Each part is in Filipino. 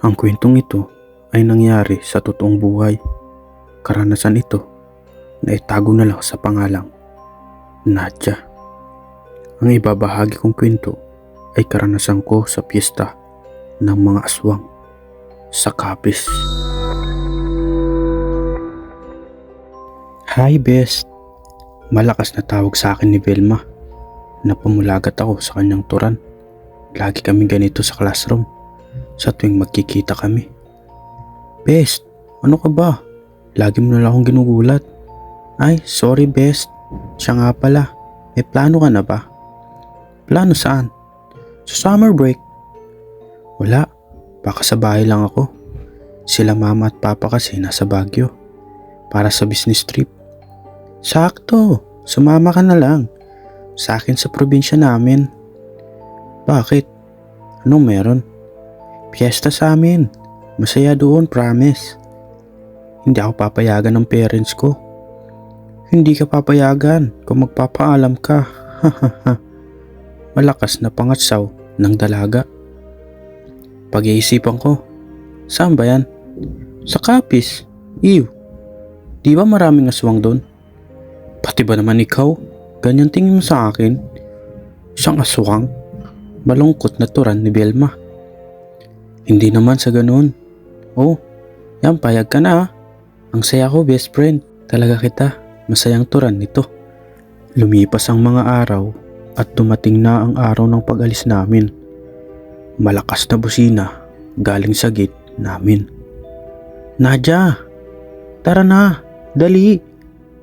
Ang kwentong ito ay nangyari sa totoong buhay. Karanasan ito na itago na lang sa pangalang Nadia. Ang ibabahagi kong kwento ay karanasan ko sa piyesta ng mga aswang sa Capiz. Hi best! Malakas na tawag sa akin ni Velma. Napamulagat ako sa kanyang turan. Lagi kami ganito sa classroom sa tuwing magkikita kami. Best, ano ka ba? Lagi mo na lang akong ginugulat. Ay, sorry best. Siya nga pala. May plano ka na ba? Plano saan? Sa summer break. Wala. Baka sa bahay lang ako. Sila mama at papa kasi nasa Baguio para sa business trip. Sakto. Sumama ka na lang. Sa akin sa probinsya namin. Bakit? Anong meron? Piyesta sa amin. Masaya doon, promise. Hindi ako papayagan ng parents ko. Hindi ka papayagan kung magpapaalam ka. Malakas na pangatsaw ng dalaga. Pag-iisipan ko, saan ba yan? Sa Capiz. Ew. Di ba maraming aswang doon? Pati ba naman ikaw? Ganyan tingin mo sa akin? Isang aswang? Malungkot na turan ni Velma. Hindi naman sa ganoon. Oh, yan payag ka na ah. Ang saya ko best friend. Talaga kita. Masayang turan nito. Lumipas ang mga araw at dumating na ang araw ng pag-alis namin. Malakas na busina galing sa gate namin. Nadia! Tara na! Dali!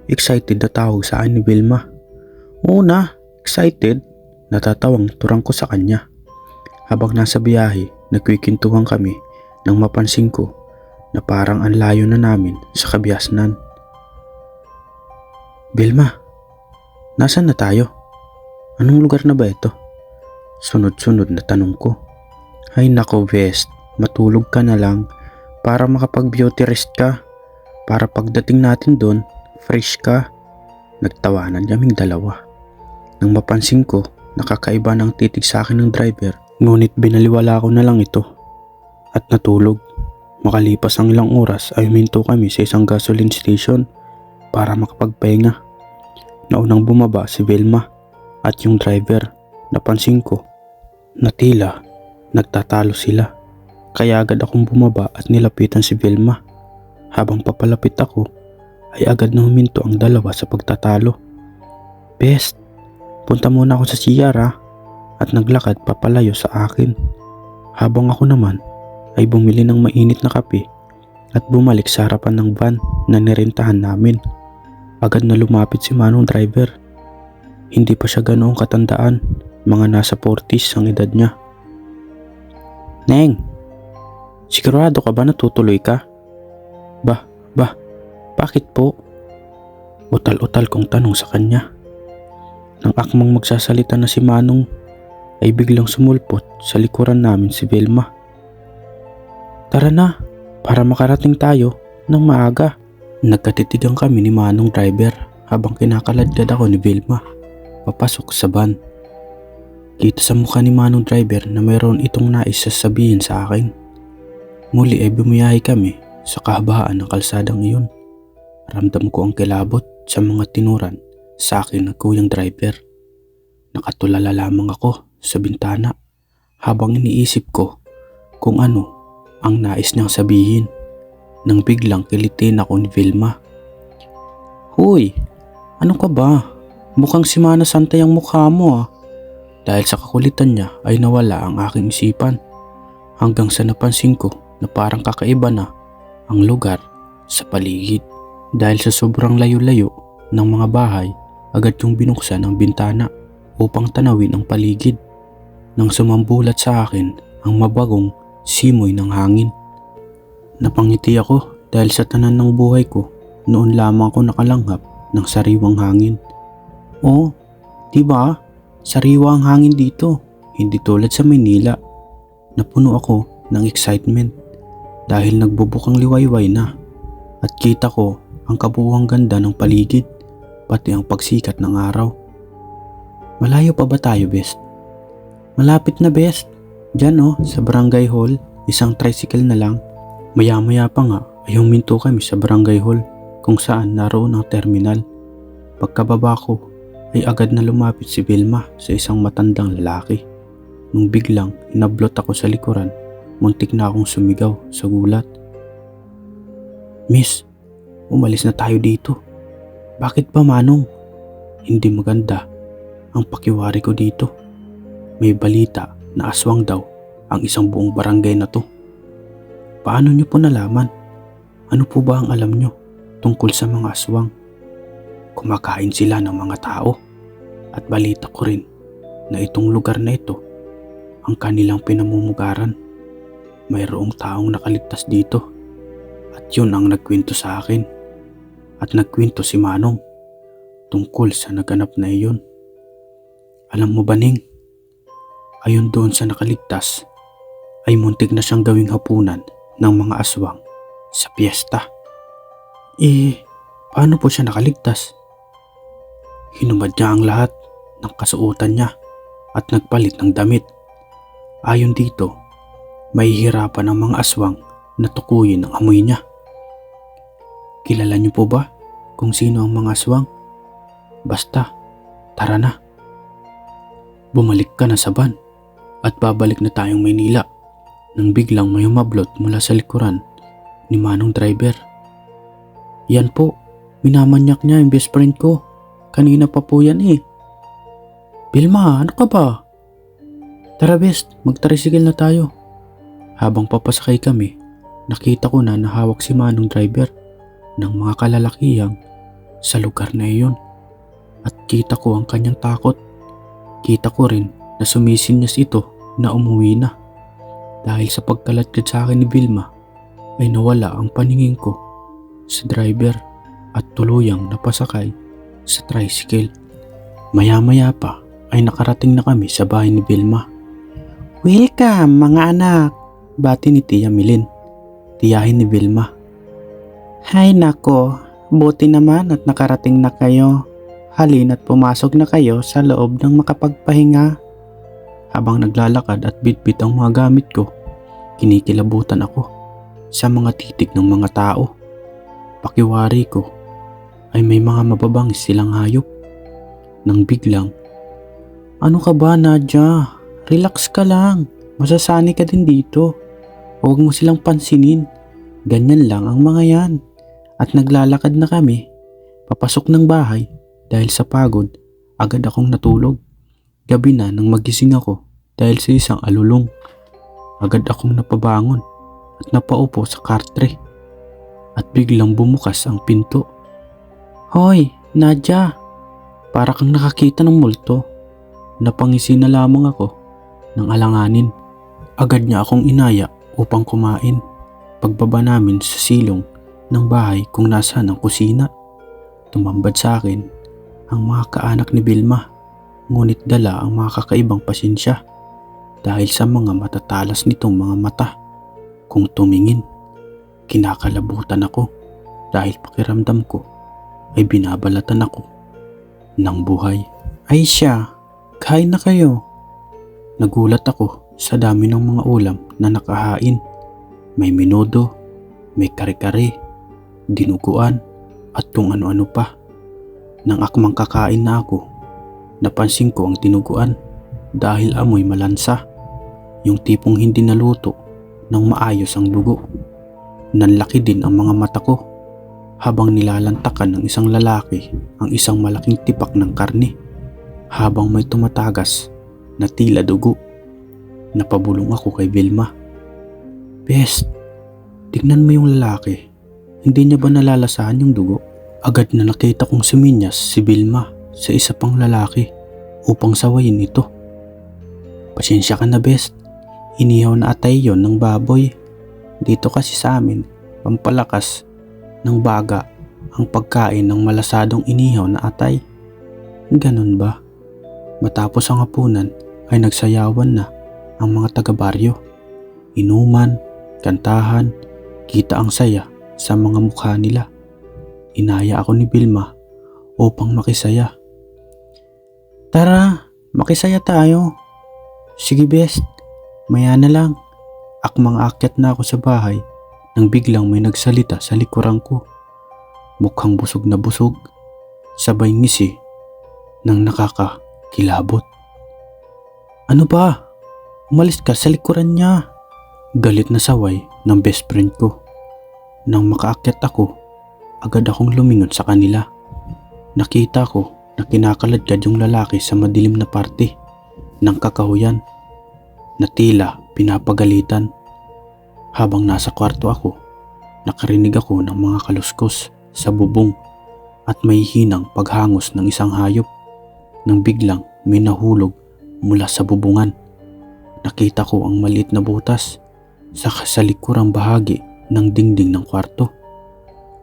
Excited na tawag sa akin ni Velma. Oo na, excited. Natatawang turang ko sa kanya. Habang nasa biyahe, nagkwikintuhan kami nang mapansin ko na parang ang layo na namin sa kabiasnan. Velma, nasan na tayo? Anong lugar na ba ito? Sunod-sunod na tanong ko. Ay nako Vest, matulog ka na lang para makapag-beauty rest ka. Para pagdating natin doon, fresh ka. Nagtawanan kaming dalawa. Nang mapansin ko, nakakaiba ng titig sa akin ng driver. Ngunit binaliwala ko na lang ito at natulog. Makalipas ang ilang oras ay huminto kami sa isang gasoline station para makapagpahinga. Naunang bumaba si Velma at yung driver. Napansin ko na tila nagtatalo sila. Kaya agad akong bumaba at nilapitan si Velma. Habang papalapit ako ay agad na huminto ang dalawa sa pagtatalo. Best, punta muna ako sa CR at naglakad papalayo sa akin. Habang ako naman ay bumili ng mainit na kape at bumalik sa harapan ng van na nirentahan namin. Agad na lumapit si Manong driver. Hindi pa siya ganoong katandaan, mga nasa 40s ang edad niya. Neng, sigurado ka ba na tutuloy ka? Bakit po? Utal-utal kong tanong sa kanya. Nang akmang magsasalita na si Manong ay biglang sumulpot sa likuran namin si Velma. Tara na, para makarating tayo ng maaga. Nagkatitigan kami ni Manong driver habang kinakaladkad ako ni Velma papasok sa van. Kita sa mukha ni Manong driver na mayroon itong nais sasabihin sa akin. Muli ay bumiyahe kami sa kahabaan ng kalsadang iyon. Ramdam ko ang kilabot sa mga tinuran sa akin ng kuyang driver. Nakatulala lamang ako sa bintana habang iniisip ko kung ano ang nais niyang sabihin nang biglang kilitin ako ni Velma. Huy, ano ka ba? Mukhang si Mana Santay ang mukha mo ah. Dahil sa kakulitan niya ay nawala ang aking isipan hanggang sa napansin ko na parang kakaiba na ang lugar sa paligid. Dahil sa sobrang layo-layo ng mga bahay, agad yung binuksan ang bintana upang tanawin ang paligid. Nang sumambulat sa akin ang mabagong simoy ng hangin. Napangiti ako dahil sa tanan ng buhay ko, noon lamang ako nakalanghap ng sariwang hangin. Oh, diba? Sariwa ang hangin dito, hindi tulad sa Maynila. Napuno ako ng excitement dahil nagbubukang liwayway na at kita ko ang kabuuang ganda ng paligid, pati ang pagsikat ng araw. Malayo pa ba tayo, best? Malapit na, best. Diyan sa barangay hall. isang tricycle na lang. Maya-maya pa nga ay huminto kami sa barangay hall kung saan naroon ang terminal. Pagkababa ko ay agad na lumapit si Vilma sa isang matandang lalaki. Nung biglang inablot ako sa likuran, muntik na akong sumigaw sa gulat. "Miss, umalis na tayo dito." "Bakit ba, Manong?" "Hindi maganda ang pakiwari ko dito. May balita na aswang daw ang isang buong barangay na to." "Paano niyo po nalaman? Ano po ba ang alam niyo tungkol sa mga aswang?" "Kumakain sila ng mga tao at balita ko rin na itong lugar na ito ang kanilang pinamumugaran. Mayroong taong nakaligtas dito at yun ang nagkwento sa akin at nagkwento si Manong tungkol sa naganap na iyon. Alam mo ba, Ning, ayon doon sa nakaligtas ay muntik na siyang gawing hapunan ng mga aswang sa piyesta." Paano po siya nakaligtas?" "Hinubad niya ang lahat ng kasuotan niya at nagpalit ng damit. Ayon dito, mahihirapan ang mga aswang na tukuyin ang amoy niya." "Kilala niyo po ba kung sino ang mga aswang? Basta, tara na. Bumalik ka na sa van at babalik na tayong Maynila." Nang biglang may humablot mula sa likuran ni Manong driver. "Yan po, minamanyak niya yung best friend ko. Kanina pa po yan eh." "Vilma, ano ka ba? Tara best, magtricycle na tayo." Habang papasakay kami, nakita ko na nahawak si Manong driver ng mga kalalakihang sa lugar na iyon. At kita ko ang kanyang takot. Kita ko rin na sumisinyas ito na umuwi na. Dahil sa pagkaladkad sa akin ni Vilma ay nawala ang paningin ko sa driver at tuluyang napasakay sa tricycle. Maya-maya pa ay nakarating na kami sa bahay ni Vilma. "Welcome mga anak," bati ni Tia Milin, tiyahin ni Vilma. "Hay nako, buti naman at nakarating na kayo. Halina't pumasok na kayo sa loob ng makapagpahinga." Habang naglalakad at bitbit ang mga gamit ko, kinikilabutan ako sa mga titik ng mga tao. Pakiwari ko ay may mga mababangis silang hayop. Nang biglang, "Ano ka ba, Nadia? Relax ka lang. Masasani ka din dito. Huwag mo silang pansinin. Ganyan lang ang mga yan." At naglalakad na kami papasok ng bahay. Dahil sa pagod, agad akong natulog. Gabi na nang magising ako dahil sa isang alulong. Agad akong napabangon at napaupo sa kartre. At biglang bumukas ang pinto. "Hoy, Nadia, para kang nakakita ng multo." Napangisi na lamang ako ng alanganin. Agad niya akong inaya upang kumain. Pagbaba namin sa silong ng bahay kung nasaan ang kusina, tumambad sa akin ang mga kaanak ni Vilma. Ngunit dala ang mga kakaibang pasensya dahil sa mga matatalas nitong mga mata. Kung tumingin, kinakalabutan ako dahil pakiramdam ko ay binabalatan ako ng buhay. "Ay siya, kain na kayo." Nagulat ako sa dami ng mga ulam na nakahain. May menudo, may kare-kare, dinuguan at kung ano-ano pa. Nang akmang kakain na ako, napansin ko ang dinuguan dahil amoy malansa. Yung tipong hindi naluto ng maayos ang dugo. Nanlaki din ang mga mata ko habang nilalantakan ng isang lalaki ang isang malaking tipak ng karne habang may tumatagas na tila dugo. Napabulong ako kay Vilma. "Best, tignan mo yung lalaki. Hindi niya ba nalalasahan yung dugo?" Agad na nakita kong suminyas si Vilma sa isa pang lalaki upang sawayin ito. "Pasensya ka na, Best. Inihaw na atay yon ng baboy. Dito kasi sa amin, pampalakas ng baga ang pagkain ng malasadong inihaw na atay." "Ganun ba?" Matapos ang hapunan ay nagsayawan na ang mga taga-baryo. Inuman, kantahan, kita ang saya sa mga mukha nila. Inaya ako ni Vilma upang makisaya. "Tara, makisaya tayo." "Sige Best, maya na lang." Akmang aakyat na ako sa bahay nang biglang may nagsalita sa likuran ko. Mukhang busog na busog, sabay ngisi nang nakakakilabot. Ano ba? Umalis ka sa likuran niya. Galit na saway ng best friend ko. Nang makaakyat ako, agad akong lumingon sa kanila. Nakita ko na kinakaladkad yung lalaki sa madilim na parte ng kakahuyan na tila pinapagalitan. Habang nasa kwarto ako, nakarinig ako ng mga kaluskos sa bubong at may hinang paghangos ng isang hayop. Nang biglang may nahulog mula sa bubungan. Nakita ko ang maliit na butas sa kasalikurang bahagi ng dingding ng kwarto.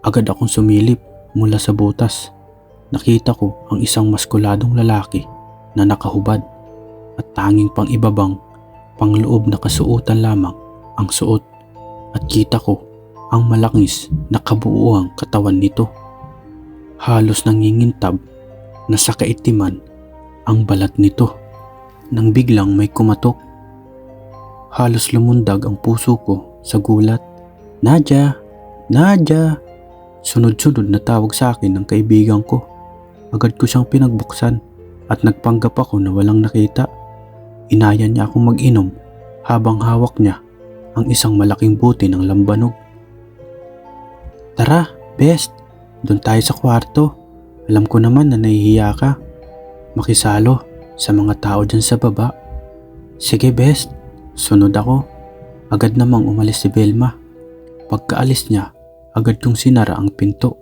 Agad akong sumilip mula sa butas. Nakita ko ang isang maskuladong lalaki na nakahubad at tanging pang ibabang pangloob na kasuotan lamang ang suot, at kita ko ang malakis na kabuuang katawan nito. Halos nangingintab na sa kaitiman ang balat nito. Nang biglang may kumatok, halos lumundag ang puso ko sa gulat. Nadia! Nadia! Sunod-sunod na tawag sa akin ng kaibigan ko. Agad ko siyang pinagbuksan at nagpanggap ako na walang nakita. Inaya niya akong mag-inom habang hawak niya ang isang malaking buti ng lambanog. Tara, best! Doon tayo sa kwarto. Alam ko naman na nahihiya ka. Makisalo sa mga tao dyan sa baba. Sige, best. Sunod ako. Agad namang umalis si Velma. Pagkaalis niya, agad kong sinara ang pinto.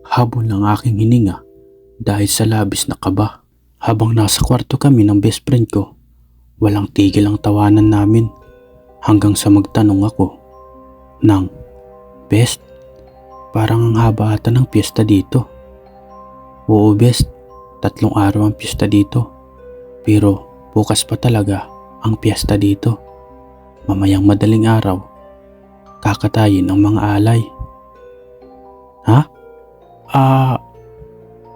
Habol ng aking hininga dahil sa labis na kaba. Habang nasa kwarto kami ng best friend ko, walang tigil ang tawanan namin hanggang sa magtanong ako ng, Best, parang ang haba ata ng piyesta dito. Oo best, 3 araw ang piyesta dito. Pero bukas pa talaga ang piyesta dito. Mamayang madaling araw, kakatayin ang mga alay. Ha?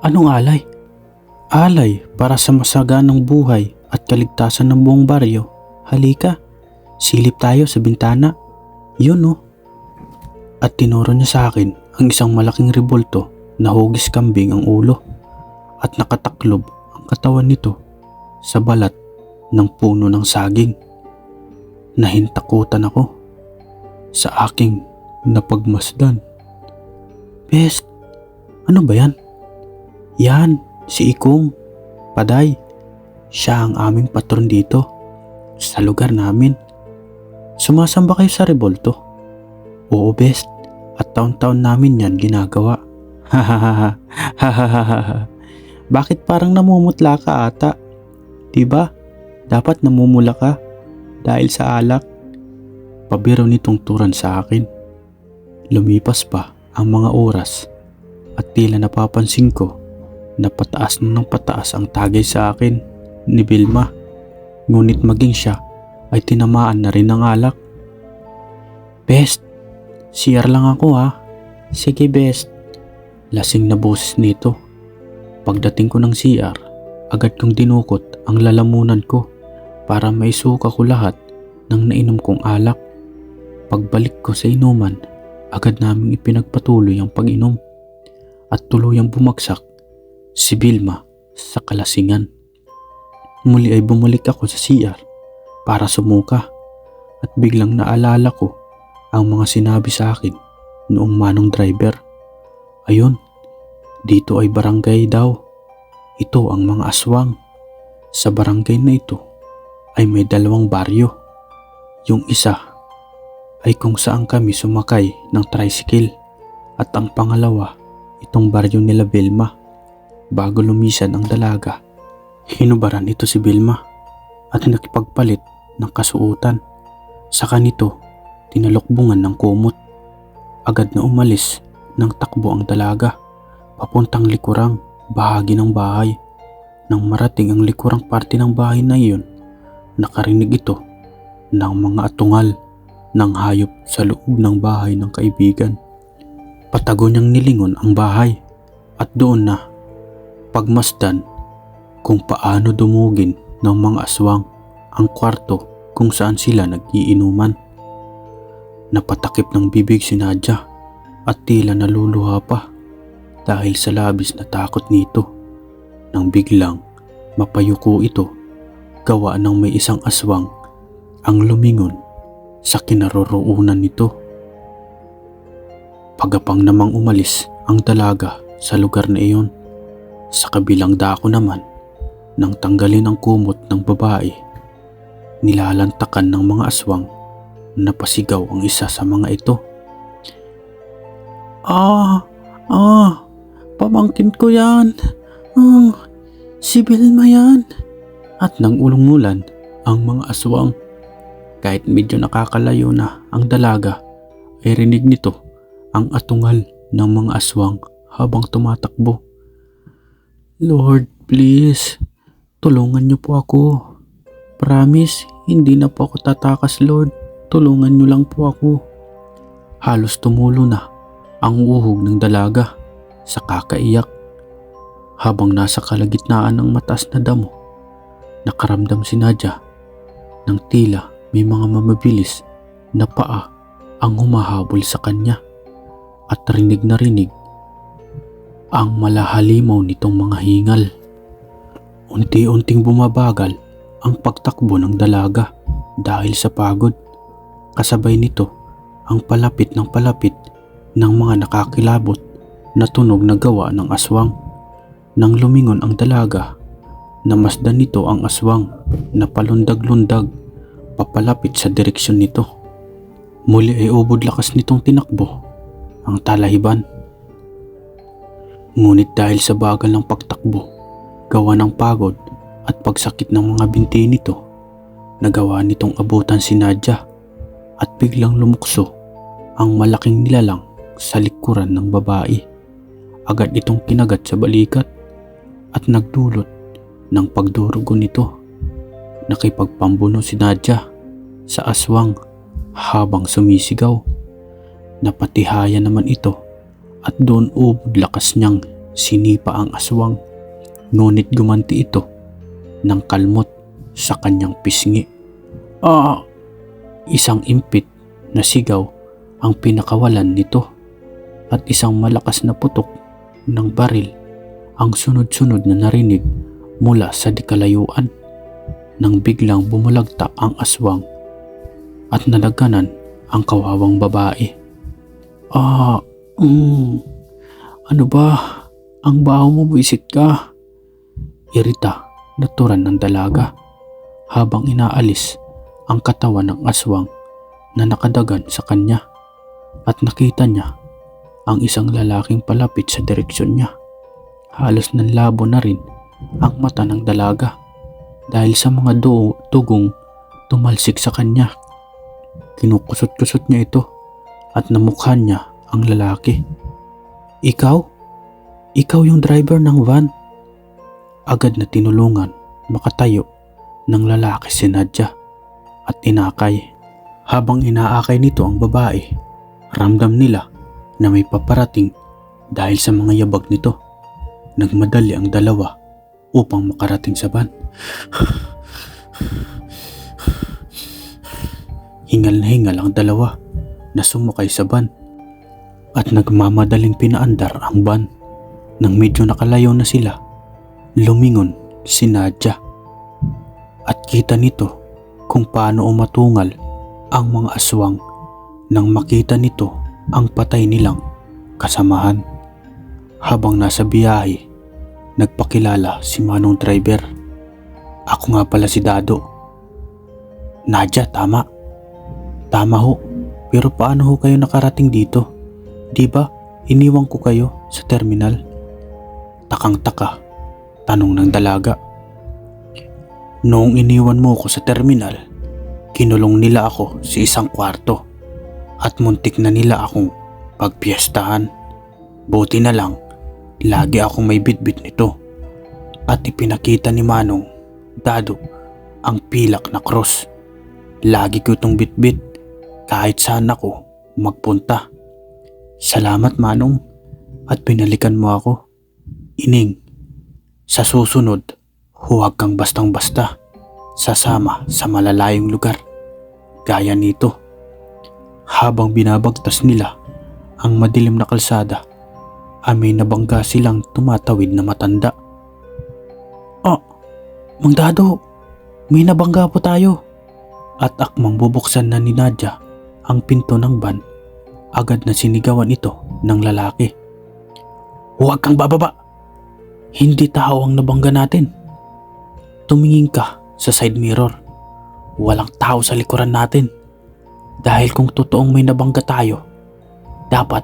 Anong alay? Alay para sa masaganang buhay at kaligtasan ng buong baryo. Halika, silip tayo sa bintana. Yun oh. At tinuro niya sa akin ang isang malaking rebolto na hugis kambing ang ulo at nakataklob ang katawan nito sa balat ng puno ng saging. Nahintakutan ako sa aking napagmasdan. Best, ano ba yan? Yan, si Ikong, Paday. Siya ang aming patron dito sa lugar namin. Sumasamba kayo sa rebolto? Oo best, at taon-taon namin yan ginagawa. Hahaha. Bakit parang namumutla ka ata? Diba? Dapat namumula ka dahil sa alak. Pabiro nitong turan sa akin. Lumipas pa ang mga oras at tila napapansin ko na pataas na ng pataas ang tagay sa akin ni Vilma. Ngunit maging siya ay tinamaan na rin ng alak. Best, CR lang ako ha. Sige best. Lasing na boses nito. Pagdating ko ng CR, agad kong dinukot ang lalamunan ko para maisuka ko lahat ng nainom kong alak. Pagbalik ko sa inuman, agad naming ipinagpatuloy ang pag-inom at tuluyang bumagsak si Vilma sa kalasingan. Muli ay bumalik ako sa CR para sumuka at biglang naalala ko ang mga sinabi sa akin noong manong driver. Ayun, dito ay barangay daw. Ito ang mga aswang. Sa barangay na ito ay may 2 baryo. Yung isa ay kung saan kami sumakay ng tricycle at ang pangalawa itong baryo nila Vilma. Bago lumisan ang dalaga, hinubaran ito si Vilma at nakipagpalit ng kasuotan. Sa kanito, tinalokbungan ng kumot. Agad na umalis ng takbo ang dalaga papuntang likurang bahagi ng bahay. Nang marating ang likurang parte ng bahay na iyon, nakarinig ito ng mga atungal ng hayop sa loob ng bahay ng kaibigan. Patago niyang nilingon ang bahay at doon na pagmasdan kung paano dumugin ng mga aswang ang kwarto kung saan sila nag-iinuman. Napatakip ng bibig si Nadia at tila naluluha pa dahil sa labis na takot nito. Nang biglang mapayuko ito, gawa ng may isang aswang ang lumingon sa kinaroroonan nito. Pagapang namang umalis ang dalaga sa lugar na iyon. Sa kabilang dako naman, nang tanggalin ang kumot ng babae, nilalantakan ng mga aswang. Napasigaw ang isa sa mga ito. Pamangkin ko yan. Si Vilma yan. At nang ulungulan ang mga aswang. Kahit medyo nakakalayo na ang dalaga, ay rinig nito ang atungal ng mga aswang habang tumatakbo. Lord, please, tulungan niyo po ako. Promise, hindi na po ako tatakas, Lord. Tulungan niyo lang po ako. Halos tumulo na ang uhog ng dalaga sa kakaiyak. Habang nasa kalagitnaan ng mataas na damo, nakaramdam si Nadia ng tila may mga mamabilis na paa ang humahabol sa kanya at rinig na rinig ang malahalimaw nitong mga hingal. Unti-unting bumabagal ang pagtakbo ng dalaga dahil sa pagod. Kasabay nito ang palapit ng mga nakakilabot na tunog na gawa ng aswang. Nang lumingon ang dalaga, namasdan nito ang aswang na palundag-lundag papalapit sa direksyon nito. Muli ay ubod lakas nitong tinakbo ang talahiban. Ngunit dahil sa bagal ng pagtakbo, gawa ng pagod at pagsakit ng mga binti nito, nagawa nitong abutan si Nadia at biglang lumukso ang malaking nilalang sa likuran ng babae. Agad itong kinagat sa balikat at nagdulot ng pagdurugo nito. Nakipagpambuno si Nadia sa aswang habang sumisigaw. Napatihaya naman ito at doon ubod lakas niyang sinipa ang aswang. Ngunit gumanti ito ng kalmot sa kanyang pisngi. Isang impit na sigaw ang pinakawalan nito at isang malakas na putok ng baril ang sunod-sunod na narinig mula sa dikalayuan. Nang biglang bumulagta ang aswang at nalaganan ang kawawang babae. Ano ba? Ang baho mo, buisit ka. Irita na turan ng dalaga habang inaalis ang katawan ng aswang na nakadagan sa kanya at nakita niya ang isang lalaking palapit sa direksyon niya. Halos nanlabo na rin ang mata ng dalaga dahil sa mga tugong tumalsik sa kanya. Kinukusot-kusot niya ito at namukhan niya ang lalaki. Ikaw? Ikaw yung driver ng van? Agad na tinulungan makatayo ng lalaki si Nadia at inakay. Habang inaakay nito ang babae, ramdam nila na may paparating dahil sa mga yabag nito. Nagmadali ang dalawa upang makarating sa van. Hingal na hingal ang dalawa na sumakay sa van at nagmamadaling pinaandar ang van. Nang medyo nakalayo na sila, lumingon si Nadia at kita nito kung paano umatungal ang mga aswang nang makita nito ang patay nilang kasamahan. Habang nasa biyahe, nagpakilala si Manong driver. Ako nga pala si Dado. Nadia, tama. Tama ho, pero paano ho kayo nakarating dito? Di ba iniwan ko kayo sa terminal? Takang-taka, tanong ng dalaga. Noong iniwan mo ko sa terminal, kinulong nila ako sa isang kwarto at muntik na nila akong pagpiestahan. Buti na lang, lagi akong may bitbit nito at ipinakita ni Manong Dado ang pilak na cross. Lagi ko itong bitbit kahit saan ako magpunta. Salamat, Manong, at pinalikan mo ako. Ining, sa susunod, huwag kang bastang-basta sasama sa malalayong lugar gaya nito. Habang binabagtas nila ang madilim na kalsada, ay may nabangga silang tumatawid na matanda. "Ah, Mang Dado, may nabangga po tayo." At akmang bubuksan na ni Nadia ang pinto ng van, agad na sinigawan ito ng lalaki. "Huwag kang bababa! Hindi tao ang nabangga natin. Tumingin ka sa side mirror. Walang tao sa likuran natin. Dahil kung totoong may nabangga tayo, dapat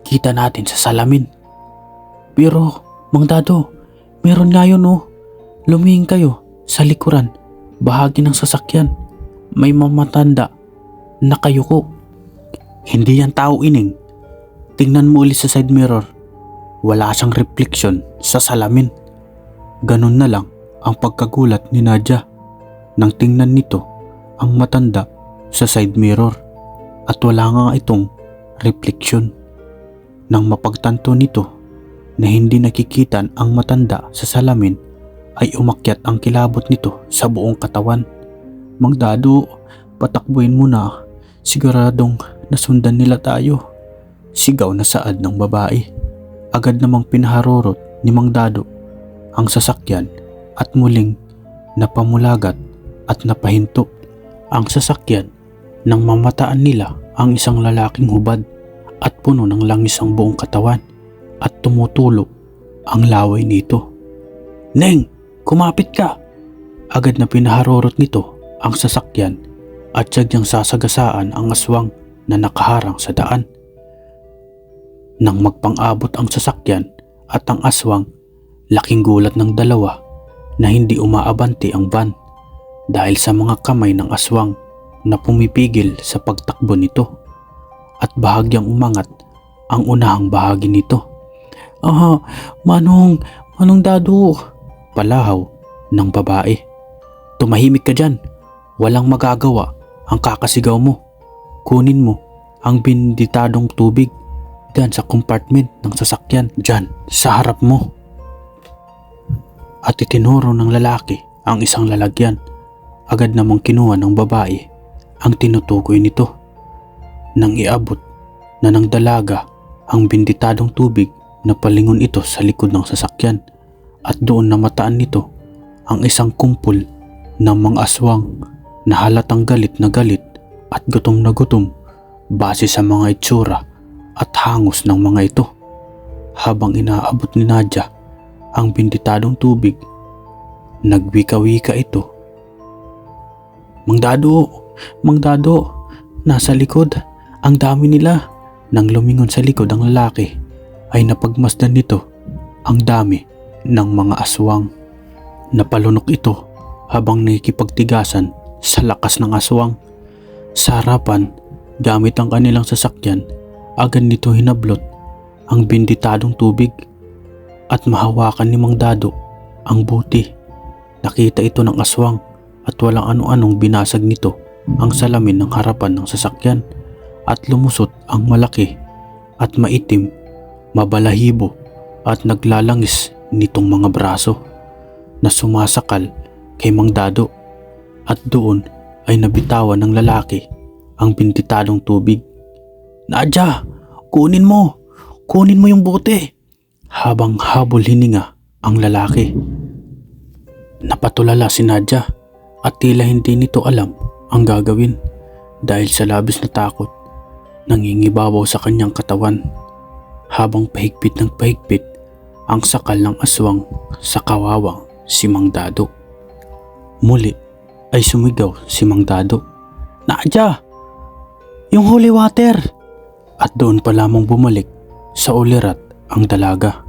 kita natin sa salamin." "Pero, Mang Dado, meron nga yun oh. Lumingin kayo sa likuran, bahagi ng sasakyan. May mamatanda, nakayuko." "Hindi yan tao, Ining. Tingnan mo ulit sa side mirror. Wala siyang refleksyon sa salamin." Ganun na lang ang pagkagulat ni Nadia nang tingnan nito ang matanda sa side mirror at wala nga itong refleksyon. Nang mapagtanto nito na hindi nakikitan ang matanda sa salamin, ay umakyat ang kilabot nito sa buong katawan. "Mang Dado, patakbuhin mo na. Siguradong nasundan nila tayo." Sigaw na saad ng babae. Agad namang pinaharurot ni Mang Dado ang sasakyan at muling napamulagat at napahinto ang sasakyan nang mamataan nila ang isang lalaking hubad at puno ng langis ang buong katawan at tumutulo ang laway nito. "Neng, kumapit ka!" Agad na pinaharurot nito ang sasakyan at sadyang sasagasaan ang aswang na nakaharang sa daan. Nang magpang-abot ang sasakyan at ang aswang, laking gulat ng dalawa na hindi umaabante ang van dahil sa mga kamay ng aswang na pumipigil sa pagtakbo nito at bahagyang umangat ang unahang bahagi nito. Manong Dado!" Palahaw ng babae. "Tumahimik ka dyan. Walang magagawa ang kakasigaw mo. Kunin mo ang binditadong tubig dyan sa compartment ng sasakyan, dyan sa harap mo." At itinuro ng lalaki ang isang lalagyan. Agad namang kinuha ng babae ang tinutukoy nito. Nang iabot na ng dalaga ang binditadong tubig, na palingon ito sa likod ng sasakyan at doon namataan nito ang isang kumpol ng mga aswang na halatang galit na galit at gutom na gutom base sa mga itsura at hangos ng mga ito. Habang inaabot ni Nadia ang binditadong tubig, nagwika-wika ito. Mang Dado, nasa likod, ang dami nila." Nang lumingon sa likod ang lalaki, ay napagmasdan nito ang dami ng mga aswang. Napalunok ito habang nakikipagtigasan sa lakas ng aswang. Sa harapan, gamit ang kanilang sasakyan, agad nito hinablot ang binditadong tubig at mahawakan ni Mang Dado ang buti. Nakita ito ng aswang at walang ano-anong binasag nito ang salamin ng harapan ng sasakyan at lumusot ang malaki at maitim, mabalahibo at naglalangis nitong mga braso na sumasakal kay Mang Dado, at doon ay nabitawan ng lalaki ang binditadong tubig. "Nadia, kunin mo yung bote!" Habang habol hininga ang lalaki. Napatulala si Nadia at tila hindi nito alam ang gagawin dahil sa labis na takot. Nangingibabaw sa kanyang katawan habang pahigpit ng pahigpit ang sakal ng aswang sa kawawang si Mang Dado. Muli ay sumigaw si Mang Dado, "Nadia, yung holy water!" At doon pa lamang bumalik sa ulirat ang dalaga.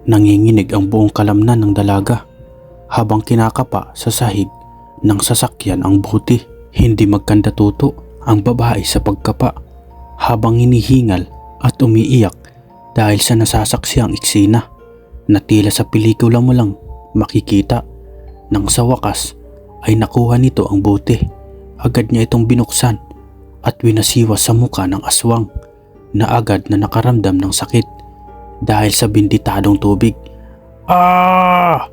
Nanginginig ang buong kalamnan ng dalaga habang kinakapa sa sahig ng sasakyan ang buti. Hindi magkandatuto ang babae sa pagkapa habang hinihingal at umiiyak dahil sa nasasaksiyang eksena na tila sa pelikula mo lang makikita. Nang sa wakas ay nakuha nito ang bote, agad niya itong binuksan at winasiwa sa muka ng aswang na agad na nakaramdam ng sakit dahil sa binditadong tubig. "Ah!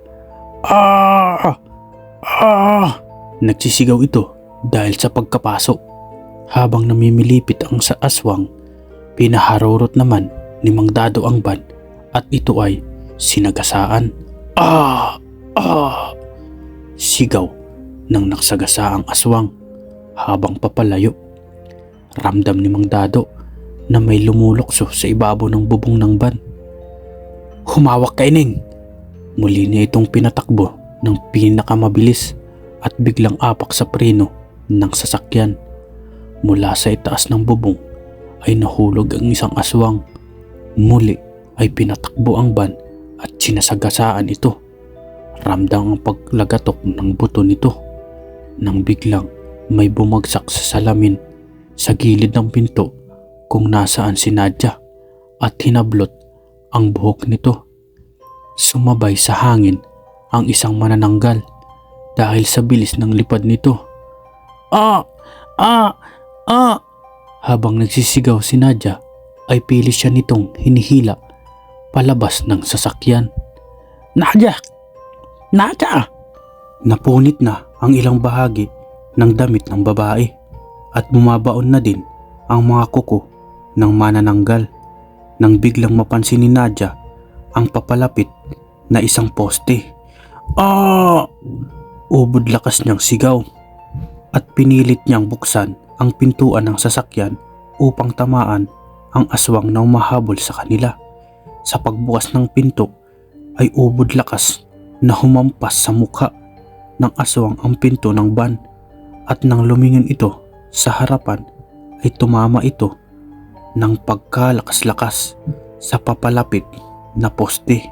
Ah! Ah!" Nagsisigaw ito dahil sa pagkapasok Habang namimilipit ang sa aswang, pinaharurot naman ni Mang Dado ang ban at ito ay sinagasaan. Ah! Ah! Sigaw ng nagsagasa ang aswang habang papalayo. Ramdam ni Mang Dado na may lumulokso sa ibabaw ng bubong ng ban. Humawak ka, Ineng! Muli niya itong pinatakbo ng pinakamabilis at biglang apak sa preno ng sasakyan. Mula sa itaas ng bubong ay nahulog ang isang aswang. Muli ay pinatakbo ang ban at sinasagasaan ito. Ramdam ang paglagatok ng buto nito nang biglang may bumagsak sa salamin sa gilid ng pinto kung nasaan si Nadia at hinablot ang buhok nito. Sumabay sa hangin ang isang manananggal dahil sa bilis ng lipad nito. Ah! Ah! Ah! Habang nagsisigaw si Nadia ay pilit siya nitong hinihila palabas ng sasakyan. Nadia! Nadia! Napunit na ang ilang bahagi ng damit ng babae at bumabaon na din ang mga kuko ng manananggal nang biglang mapansin ni Nadia ang papalapit na isang poste. Ah! Ubod lakas niyang sigaw at pinilit niyang buksan ang pintuan ng sasakyan upang tamaan ang aswang na umahabol sa kanila. Sa pagbukas ng pinto ay ubod lakas na humampas sa mukha ng aswang ang pinto ng van at nang lumingon ito sa harapan ay tumama ito ng pagkalakas-lakas sa papalapit na poste.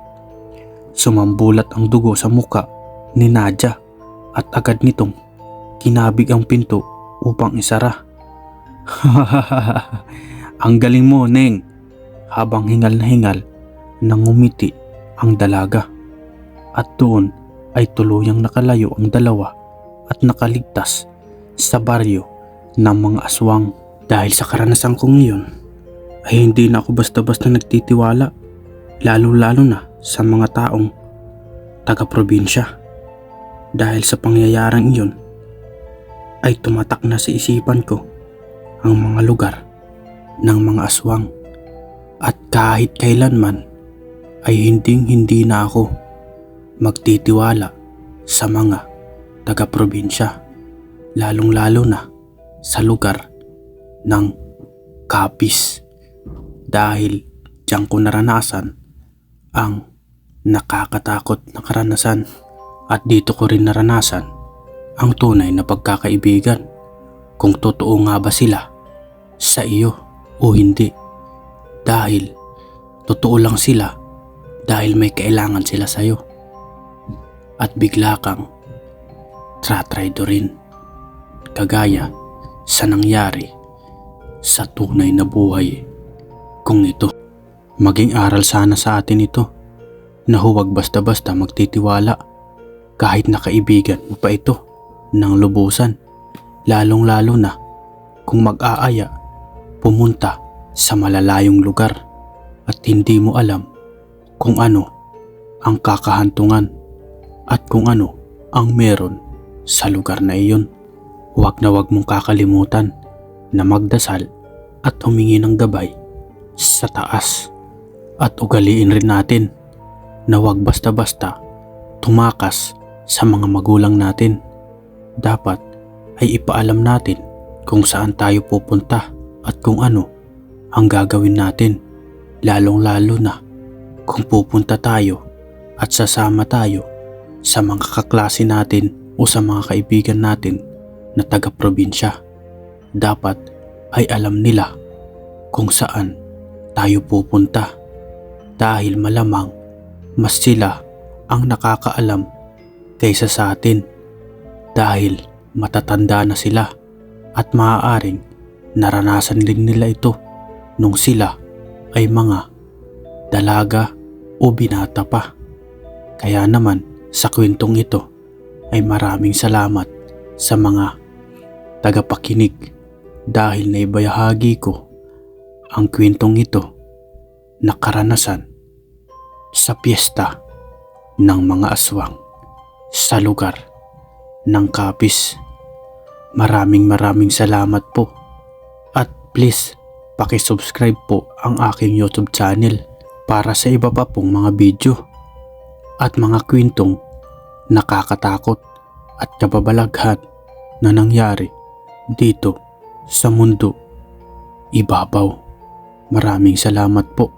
Sumambulat ang dugo sa mukha ni Nadia at agad nitong kinabig ang pinto upang isara. Ang galing mo, Neng! Habang hingal na hingal nang ngumiti ang dalaga. At doon ay tuluyang nakalayo ang dalawa at nakaligtas sa baryo ng mga aswang. Dahil sa karanasan kong iyon ay hindi na ako basta-basta nagtitiwala, lalo-lalo na sa mga taong taga-probinsya. Dahil sa pangyayarang iyon ay tumatak na sa isipan ko ang mga lugar ng mga aswang at kahit kailanman ay hindi na ako magtitiwala sa mga taga-probinsya, lalong-lalo na sa lugar ng Capiz, dahil diyan ko naranasan ang nakakatakot na karanasan at dito ko rin naranasan ang tunay na pagkakaibigan, kung totoo nga ba sila sa iyo o hindi, dahil totoo lang sila dahil may kailangan sila sa iyo at bigla kang tratraidorin kagaya sa nangyari sa tunay na buhay kung ito. Maging aral sana sa atin ito na huwag basta-basta magtitiwala kahit nakaibigan mo pa ito ng lubusan, lalong-lalo na kung mag-aaya pumunta sa malalayong lugar at hindi mo alam kung ano ang kakahantungan at kung ano ang meron sa lugar na iyon. Huwag na huwag mong kakalimutan na magdasal at humingi ng gabay sa taas at ugaliin rin natin na huwag basta-basta tumakas sa mga magulang natin. Dapat ay ipaalam natin kung saan tayo pupunta at kung ano ang gagawin natin, lalong-lalo na kung pupunta tayo at sasama tayo sa mga kaklase natin o sa mga kaibigan natin na taga-probinsya. Dapat ay alam nila kung saan tayo pupunta dahil malamang mas sila ang nakakaalam kaysa sa atin dahil matatanda na sila at maaaring naranasan din nila ito nung sila ay mga dalaga o binata pa. Kaya naman sa kwentong ito ay maraming salamat sa mga tagapakinig dahil naibahagi ko ang kwentong ito na karanasan sa piyesta ng mga aswang sa lugar ng Capiz. Maraming salamat po Please, paki-subscribe po ang aking YouTube channel para sa iba pa pong mga video at mga kwentong nakakatakot at kababalaghan na nangyari dito sa mundo ibabaw. Maraming salamat po.